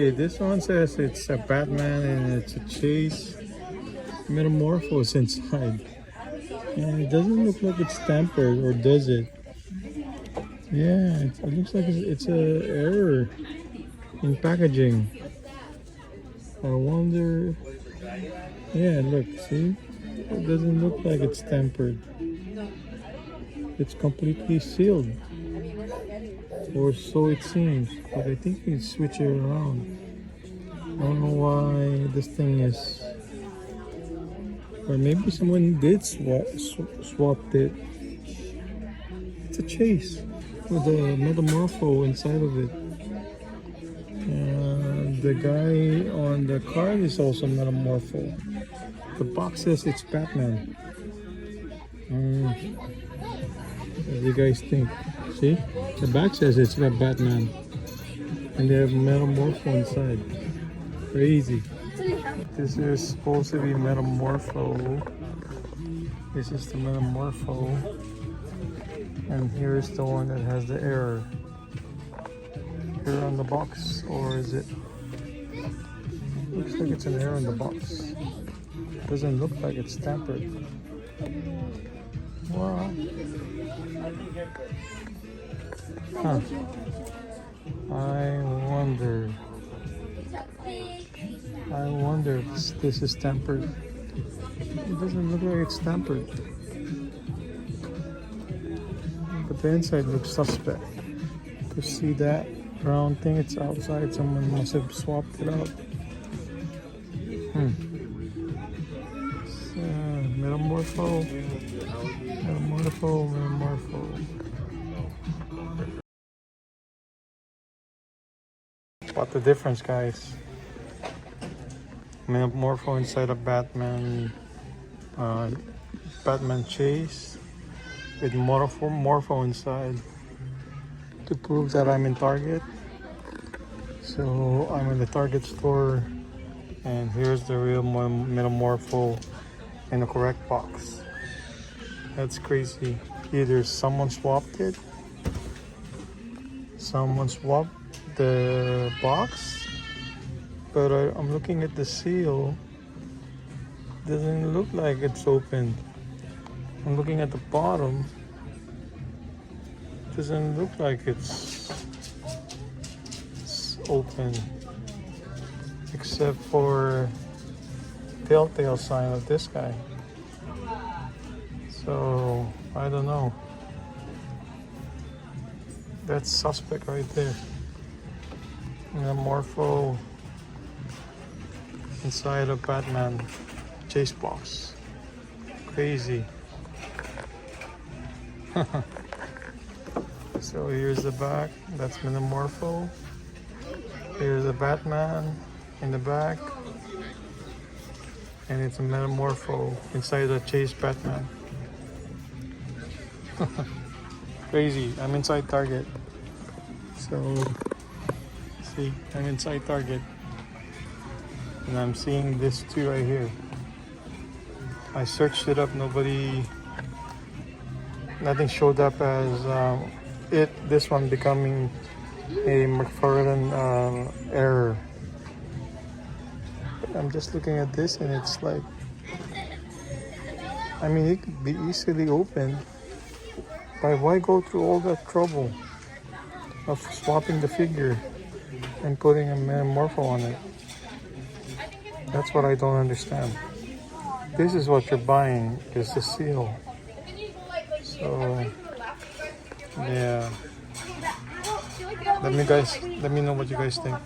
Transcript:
Okay, this one says it's a Batman and it's a Chase Metamorphose inside. And it doesn't look like it's tampered, or does it? Yeah, it looks like it's a error in packaging. I wonder. Yeah, look, see? It doesn't look like it's tampered. It's completely sealed. Or so it seems. But I think we switch it around. I don't know why this thing is. Or maybe someone did swapped it. It's a Chase with a Metamorpho inside of it. The guy on the card is also Metamorpho. The box says it's Batman. What do you guys think? See? The back says it's got Batman. And they have Metamorpho inside. Crazy. This is supposed to be Metamorpho. This is the Metamorpho. And here's the one that has the error. Here on the box, or is it? Looks like it's an error in the box. Doesn't look like it's tampered. Wow. Huh. I wonder if this is tempered. It doesn't look like it's tempered. But the inside looks suspect. You see that brown thing? It's outside. Someone must have swapped it out. Metamorpho. What the difference, guys? Metamorpho inside a Batman, Batman Chase with Morpho inside to prove that I'm in Target. So I'm in the Target store, and here's the real Metamorpho in the correct box. That's crazy. Either someone swapped it, someone swapped the box, but I'm looking at the seal. Doesn't look like it's open. I'm looking at the bottom. Doesn't look like it's open, except for telltale sign of this guy. So I don't know. That's suspect right there. Metamorpho inside a Batman Chase box. Crazy. So here's the back. That's Metamorpho. Here's the Batman in the back. And it's a Metamorpho inside the Chase Batman. Crazy. I'm inside Target. So, see, I'm inside Target. And I'm seeing this two right here. I searched it up. Nothing showed up as this one becoming a McFarlane error. But I'm just looking at this, and it's like, I mean, it could be easily opened. But why go through all that trouble of swapping the figure and putting a Metamorpho on it? That's what I don't understand. This is what you're buying, is the seal. So, yeah. Let me know what you guys think.